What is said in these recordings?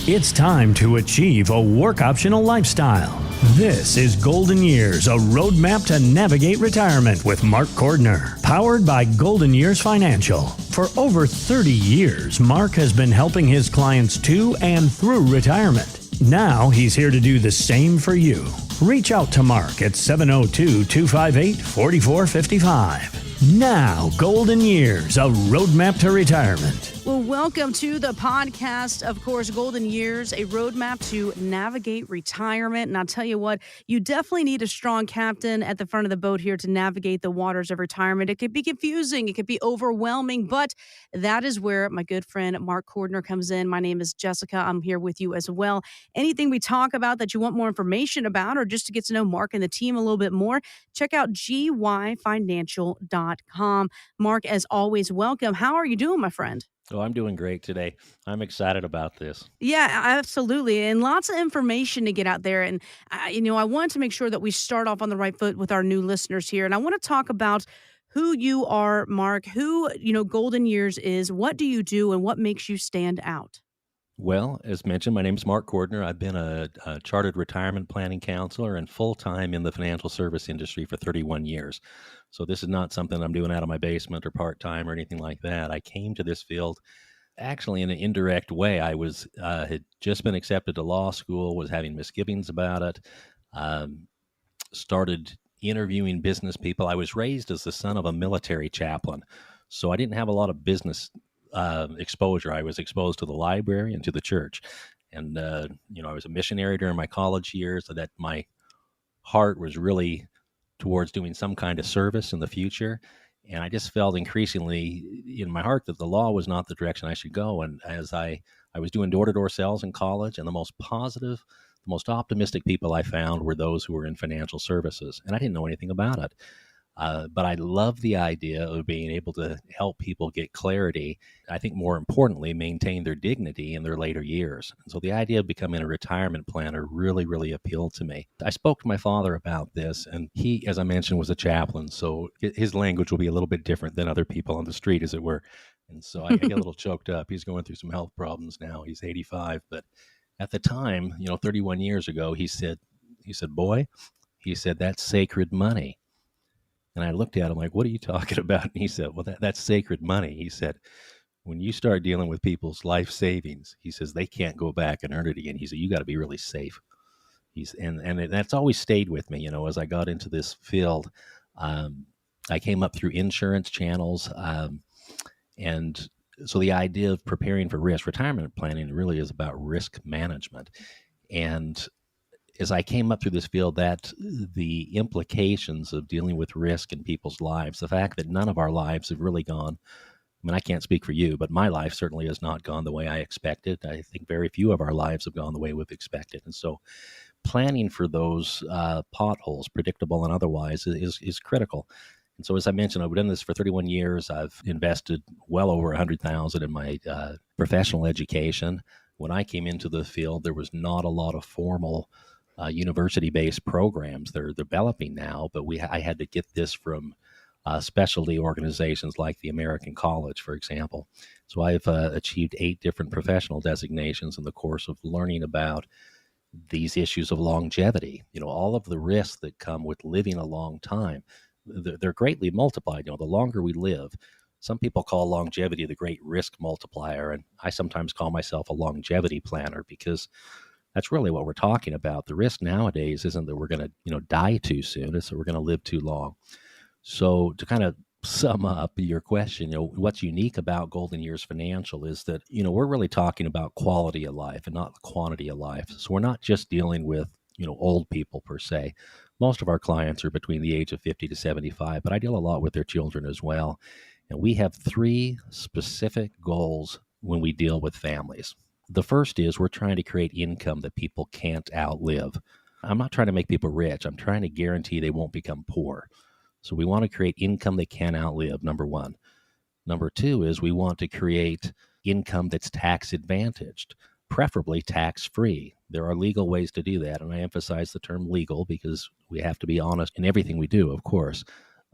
It's time to achieve a work optional lifestyle. This is Golden Years, a roadmap to navigate retirement with Mark Cordner, powered by Golden Years Financial. For over 30 years, Mark has been helping his clients to and through retirement. Now he's here to do the same for you. Reach out to Mark at 702-258-4455. Now, Golden Years, a roadmap to retirement. Well, welcome to the podcast. Of course, Golden Years, a roadmap to navigate retirement. And I'll tell you what, you definitely need a strong captain at the front of the boat here to navigate the waters of retirement. It could be confusing. It could be overwhelming, but that is where my good friend Mark Cordner comes in. My name is Jessica. I'm here with you as well. Anything we talk about that you want more information about, or just to get to know Mark and the team a little bit more, check out gyfinancial.com. Mark, as always, welcome. How are you doing, my friend? Oh, I'm doing great today. I'm excited about this. Yeah, absolutely. And lots of information to get out there. And, I wanted to make sure that we start off on the right foot with our new listeners here. And I want to talk about who you are, Mark, who, Golden Years is, what do you do, and what makes you stand out? Well, as mentioned, my name is Mark Cordner. I've been a chartered retirement planning counselor and full-time in the financial service industry for 31 years. So this is not something I'm doing out of my basement or part-time or anything like that. I came to this field actually in an indirect way. I had just been accepted to law school, was having misgivings about it, started interviewing business people. I was raised as the son of a military chaplain, so I didn't have a lot of business exposure. I was exposed to the library and to the church. And, I was a missionary during my college years, so that my heart was really towards doing some kind of service in the future. And I just felt increasingly in my heart that the law was not the direction I should go. And as I was doing door-to-door sales in college, and the most positive, the most optimistic people I found were those who were in financial services. And I didn't know anything about it. But I love the idea of being able to help people get clarity. I think more importantly, maintain their dignity in their later years. And so the idea of becoming a retirement planner really, really appealed to me. I spoke to my father about this, and he, as I mentioned, was a chaplain. So his language will be a little bit different than other people on the street, as it were. And so I get a little choked up. He's going through some health problems now. He's 85. But at the time, 31 years ago, he said, boy, he said, that's sacred money. And I looked at him like, what are you talking about? And he said, well, that's sacred money. He said, when you start dealing with people's life savings, he says, they can't go back and earn it again. He said, you got to be really safe. And that's always stayed with me, as I got into this field. I came up through insurance channels. And so the idea of preparing for risk, retirement planning really is about risk management. And as I came up through this field, that the implications of dealing with risk in people's lives, the fact that none of our lives have really gone, I can't speak for you, but my life certainly has not gone the way I expected. I think very few of our lives have gone the way we've expected. And so planning for those potholes, predictable and otherwise, is critical. And so as I mentioned, I've done this for 31 years. I've invested well over $100,000 in my professional education. When I came into the field, there was not a lot of formal university-based programs. They're developing now, but I had to get this from specialty organizations like the American College, for example. So I've achieved 8 different professional designations in the course of learning about these issues of longevity. All of the risks that come with living a long time, they're greatly multiplied. The longer we live, some people call longevity the great risk multiplier, and I sometimes call myself a longevity planner because that's really what we're talking about. The risk nowadays isn't that we're going to, die too soon. It's that we're going to live too long. So to kind of sum up your question, what's unique about Golden Years Financial is that, we're really talking about quality of life and not the quantity of life. So we're not just dealing with, old people per se. Most of our clients are between the age of 50 to 75, but I deal a lot with their children as well. And we have 3 specific goals when we deal with families. The first is we're trying to create income that people can't outlive. I'm not trying to make people rich. I'm trying to guarantee they won't become poor. So we want to create income they can't outlive, number 1. Number 2 is we want to create income that's tax advantaged, preferably tax-free. There are legal ways to do that, and I emphasize the term legal because we have to be honest in everything we do, of course.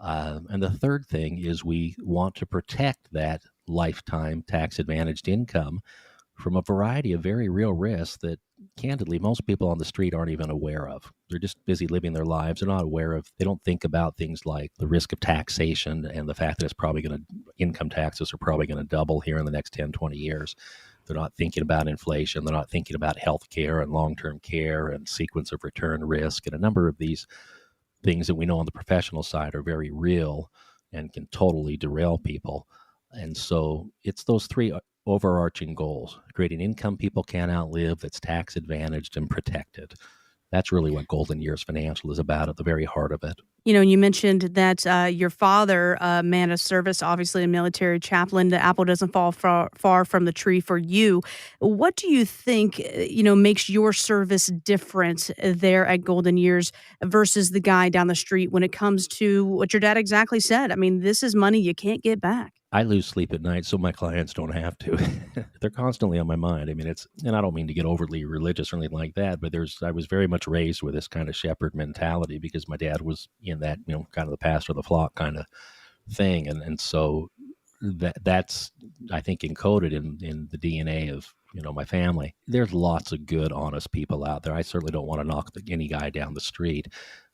And the third thing is we want to protect that lifetime tax-advantaged income from a variety of very real risks that candidly most people on the street aren't even aware of. They're just busy living their lives. They're not aware of, they don't think about things like the risk of taxation and the fact that income taxes are probably going to double here in the next 10, 20 years. They're not thinking about inflation. They're not thinking about health care and long-term care and sequence of return risk. And a number of these things that we know on the professional side are very real and can totally derail people. And so it's those three overarching goals: creating income people can't outlive that's tax advantaged and protected. That's really what Golden Years Financial is about at the very heart of it. And you mentioned that your father, man of service, obviously a military chaplain. The apple doesn't fall far from the tree for you. What do you think, makes your service different there at Golden Years versus the guy down the street when it comes to what your dad exactly said? I mean, this is money you can't get back. I lose sleep at night, so my clients don't have to. They're constantly on my mind. I mean, and I don't mean to get overly religious or anything like that, but I was very much raised with this kind of shepherd mentality because my dad was in that, kind of the pastor of the flock kind of thing. And so that's, I think, encoded in the DNA of, my family. There's lots of good, honest people out there. I certainly don't want to knock any guy down the street.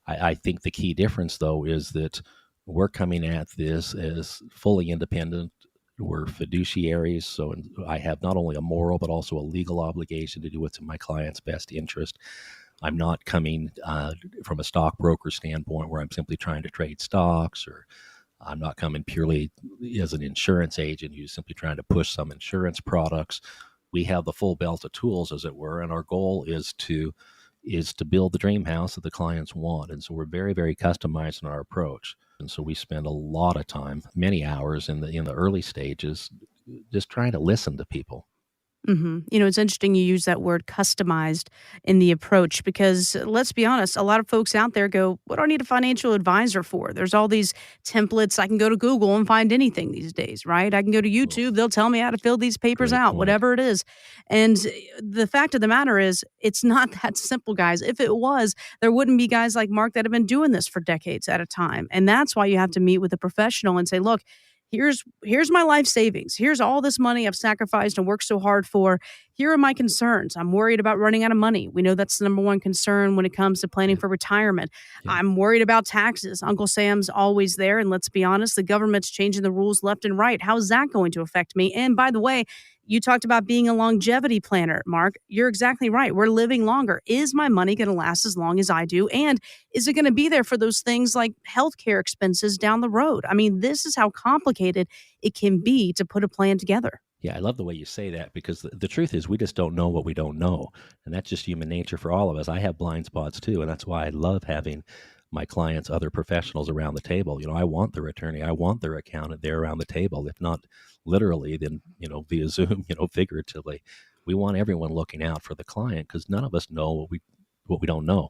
I think the key difference, though, is that we're coming at this as fully independent. We're fiduciaries, so I have not only a moral but also a legal obligation to do what's in my client's best interest. I'm not coming from a stockbroker standpoint where I'm simply trying to trade stocks, or I'm not coming purely as an insurance agent who's simply trying to push some insurance products. We have the full belt of tools, as it were, and our goal is to build the dream house that the clients want. And so we're very, very customized in our approach. And so we spend a lot of time, many hours in the early stages, just trying to listen to people. Mm-hmm. It's interesting you use that word customized in the approach because let's be honest, a lot of folks out there go, what do I need a financial advisor for? There's all these templates. I can go to Google and find anything these days, right? I can go to YouTube. They'll tell me how to fill these papers Great out, point. Whatever it is. And the fact of the matter is, it's not that simple, guys. If it was, there wouldn't be guys like Mark that have been doing this for decades at a time. And that's why you have to meet with a professional and say, look, here's my life savings. Here's all this money I've sacrificed and worked so hard for. Here are my concerns. I'm worried about running out of money. We know that's the number one concern when it comes to planning for retirement. Yeah. I'm worried about taxes. Uncle Sam's always there. And let's be honest, the government's changing the rules left and right. How's that going to affect me? And by the way, you talked about being a longevity planner, Mark. You're exactly right. We're living longer. Is my money going to last as long as I do? And is it going to be there for those things like healthcare expenses down the road? I mean, this is how complicated it can be to put a plan together. Yeah, I love the way you say that because the truth is we just don't know what we don't know. And that's just human nature for all of us. I have blind spots too. And that's why I love having my clients, other professionals around the table. I want their attorney. I want their accountant there around the table. If not literally, then, via Zoom, figuratively. We want everyone looking out for the client because none of us know what we don't know.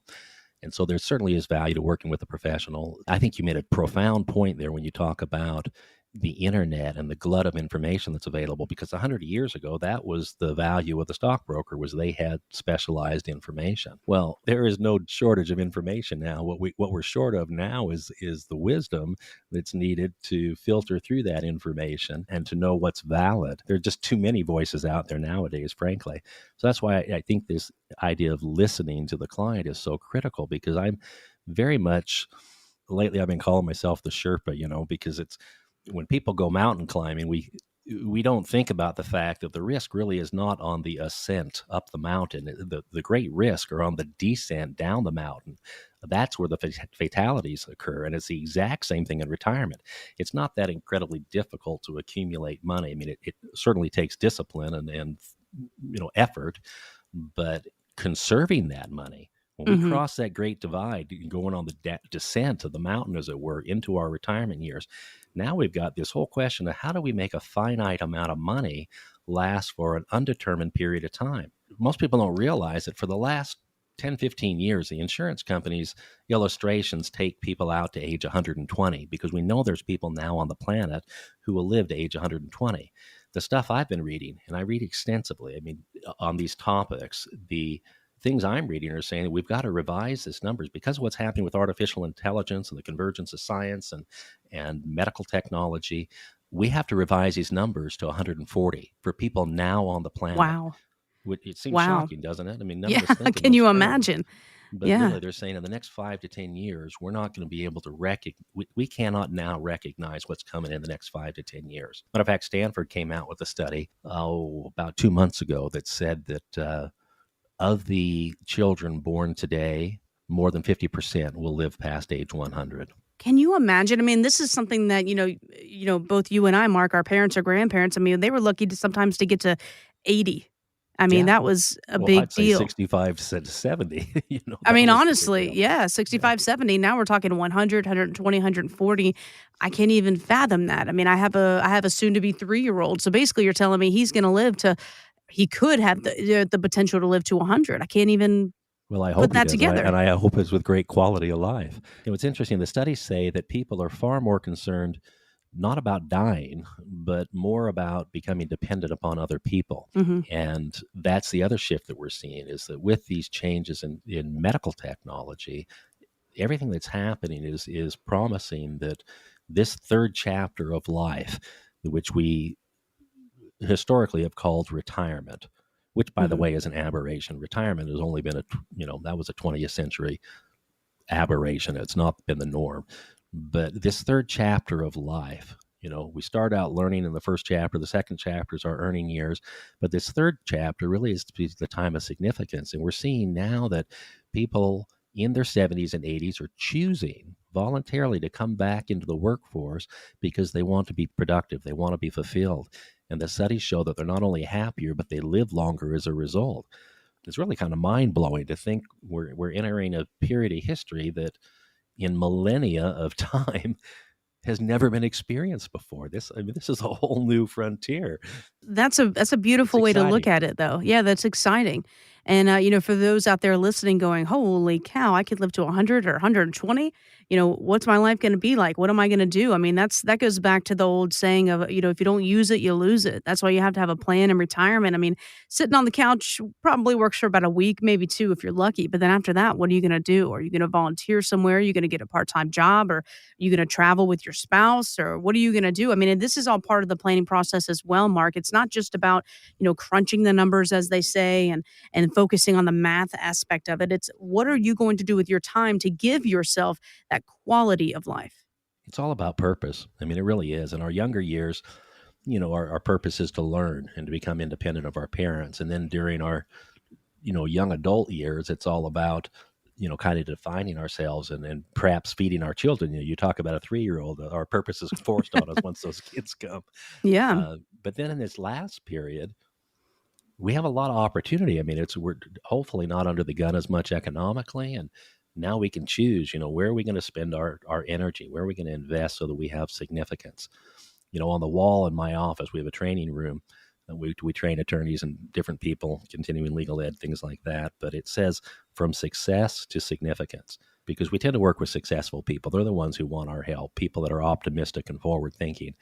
And so there certainly is value to working with a professional. I think you made a profound point there when you talk about the internet and the glut of information that's available, because 100 years ago, that was the value of the stockbroker, was they had specialized information. Well, there is no shortage of information now. What we're short of now is the wisdom that's needed to filter through that information and to know what's valid. There are just too many voices out there nowadays, frankly. So that's why I think this idea of listening to the client is so critical, because I'm very much, lately I've been calling myself the Sherpa, because it's, when people go mountain climbing, we don't think about the fact that the risk really is not on the ascent up the mountain. The great risk are on the descent down the mountain. That's where the fatalities occur. And it's the exact same thing in retirement. It's not that incredibly difficult to accumulate money. I mean, it certainly takes discipline and effort, but conserving that money, when we cross that great divide, going on the descent of the mountain, as it were, into our retirement years, now we've got this whole question of how do we make a finite amount of money last for an undetermined period of time? Most people don't realize that for the last 10, 15 years, the insurance companies' illustrations take people out to age 120, because we know there's people now on the planet who will live to age 120. The stuff I've been reading, and I read extensively, on these topics, the things I'm reading are saying that we've got to revise these numbers because of what's happening with artificial intelligence and the convergence of science and medical technology. we have to revise these numbers to 140 for people now on the planet. Wow. It seems Wow. shocking, doesn't it? I mean, none Yeah. of us think in Can those you terms. imagine? But Yeah. really, they're saying in the next 5 to 10 years, we're not going to be able to we cannot now recognize what's coming in the next 5 to 10 years. Matter of fact, Stanford came out with a study, about 2 months ago that said that of the children born today, more than 50% will live past age 100. Can you imagine? I mean, this is something that, both you and I, Mark, our parents or grandparents, I mean, they were lucky to sometimes to get to 80. I mean, Yeah. that was a Well, big I'd say deal. 65 to 70. I That mean, was the big honestly, deal. yeah, Yeah. 65, 70. Now we're talking 100, 120, 140. I can't even fathom that. I mean, I have a soon to be 3-year-old. So basically you're telling me he's going to live to he could have the potential to live to 100. I can't even Well, I put hope he that does, and together. I hope it's with great quality of life. It's interesting. The studies say that people are far more concerned not about dying, but more about becoming dependent upon other people. Mhm. And that's the other shift that we're seeing is that with these changes in medical technology, everything that's happening is promising that this third chapter of life, which we historically have called retirement, which by the Mhm. way is an aberration. Retirement has only been that was a 20th century aberration. It's not been the norm. But this third chapter of life, we start out learning in the first chapter. The second chapter is our earning years. But this third chapter really is the time of significance. And we're seeing now that people in their 70s and 80s are choosing voluntarily to come back into the workforce because they want to be productive. They want to be fulfilled. And the studies show that they're not only happier, but they live longer as a result. It's really kind of mind blowing to think we're entering a period of history that in millennia of time has never been experienced before. This is a whole new frontier. That's a It's beautiful way to look exciting. at it, though. Yeah, that's exciting. And, for those out there listening going, "Holy cow, I could live to 100 or 120, what's my life gonna be like? What am I gonna do?" I mean, that goes back to the old saying of, if you don't use it, you lose it. That's why you have to have a plan in retirement. I mean, sitting on the couch probably works for about a week, maybe 2 if you're lucky, but then after that, what are you gonna do? Are you gonna volunteer somewhere? Are you gonna get a part-time job? Or are you gonna travel with your spouse? Or what are you gonna do? I mean, and this is all part of the planning process as well, Mark. It's not just about, crunching the numbers, as they say, and focusing on the math aspect of it. It's what are you going to do with your time to give yourself that quality of life? It's all about purpose. It really is. In our younger years, our purpose is to learn and to become independent of our parents. And then during our, young adult years, it's all about, kind of defining ourselves and perhaps feeding our children. You talk about a 3-year-old, our purpose is forced on us once those kids come. Yeah. But then in this last period, we have a lot of opportunity. We're hopefully not under the gun as much economically, and now we can choose. Where are we going to spend our energy? Where are we going to invest so that we have significance? On the wall in my office, we have a training room. And we train attorneys and different people, continuing legal ed, things like that. But it says from success to significance, because we tend to work with successful people. They're the ones who want our help, people that are optimistic and forward thinking,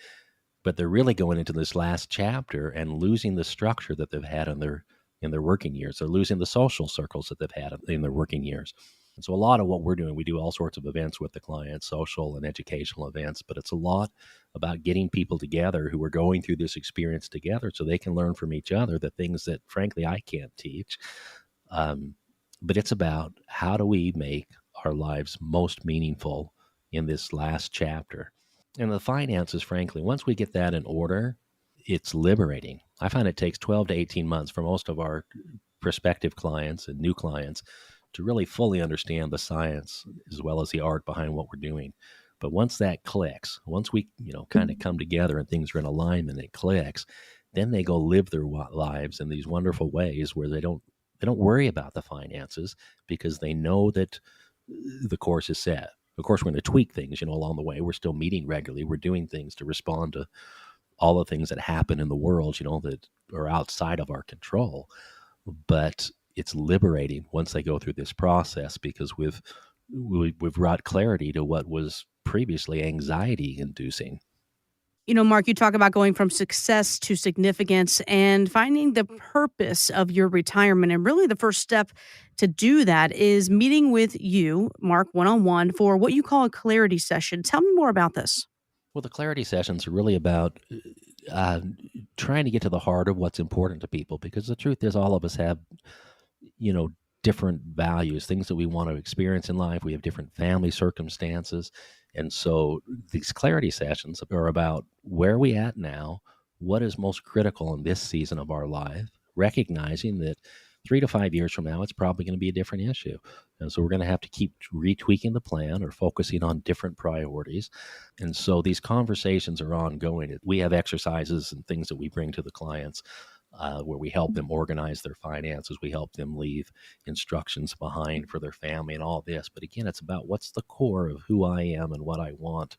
but they're really going into this last chapter and losing the structure that they've had in their working years. They're losing the social circles that they've had in their working years. And so a lot of what we're doing, we do all sorts of events with the clients, social and educational events, but it's a lot about getting people together who are going through this experience together so they can learn from each other the things that, frankly, I can't teach. But it's about how do we make our lives most meaningful in this last chapter. And the finances, frankly, once we get that in order, it's liberating. I find it takes 12 to 18 months for most of our prospective clients and new clients to really fully understand the science as well as the art behind what we're doing. But once that clicks, once we, kind of come together and things are in alignment, it clicks, then they go live their lives in these wonderful ways where they don't worry about the finances because they know that the course is set. Of course, we're going to tweak things, along the way. We're still meeting regularly. We're doing things to respond to all the things that happen in the world, that are outside of our control. But it's liberating once they go through this process because we've brought clarity to what was previously anxiety inducing. Mark, you talk about going from success to significance and finding the purpose of your retirement. And really, the first step to do that is meeting with you, Mark, one on one for what you call a clarity session. Tell me more about this. Well, the clarity sessions are really about uh, trying to get to the heart of what's important to people, because the truth is all of us have, you know, different values, things that we want to experience in life. We have different family circumstances. And so these clarity sessions are about where are we at now, what is most critical in this season of our life, recognizing that 3 to 5 years from now, it's probably going to be a different issue. And so we're going to have to keep retweaking the plan or focusing on different priorities. And so these conversations are ongoing. We have exercises and things that we bring to the clients where we help them organize their finances. We help them leave instructions behind for their family and all this. But again, it's about what's the core of who I am and what I want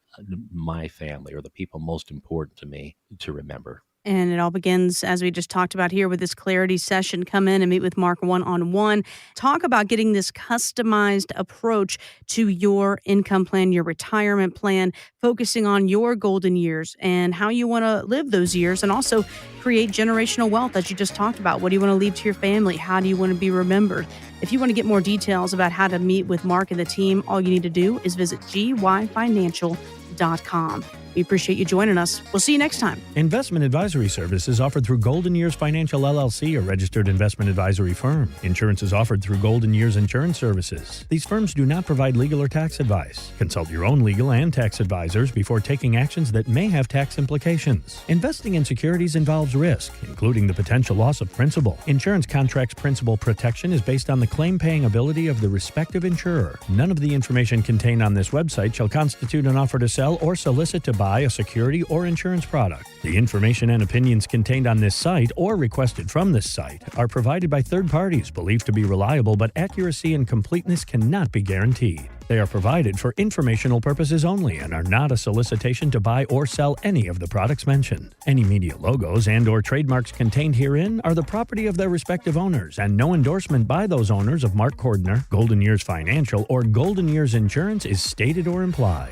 my family or the people most important to me to remember. And it all begins, as we just talked about here, with this clarity session. Come in and meet with Mark one-on-one. Talk about getting this customized approach to your income plan, your retirement plan, focusing on your golden years and how you want to live those years, and also create generational wealth, as you just talked about. What do you want to leave to your family? How do you want to be remembered? If you want to get more details about how to meet with Mark and the team, all you need to do is visit gyfinancial.com. We appreciate you joining us. We'll see you next time. Investment advisory services offered through Golden Years Financial LLC, a registered investment advisory firm. Insurance is offered through Golden Years Insurance Services. These firms do not provide legal or tax advice. Consult your own legal and tax advisors before taking actions that may have tax implications. Investing in securities involves risk, including the potential loss of principal. Insurance contracts principal protection is based on the claim-paying ability of the respective insurer. None of the information contained on this website shall constitute an offer to sell or solicit to buy a security or insurance product. The information and opinions contained on this site or requested from this site are provided by third parties believed to be reliable, but accuracy and completeness cannot be guaranteed. They are provided for informational purposes only and are not a solicitation to buy or sell any of the products mentioned. Any media logos and/or trademarks contained herein are the property of their respective owners, and no endorsement by those owners of Mark Cordner, Golden Years Financial, or Golden Years Insurance is stated or implied.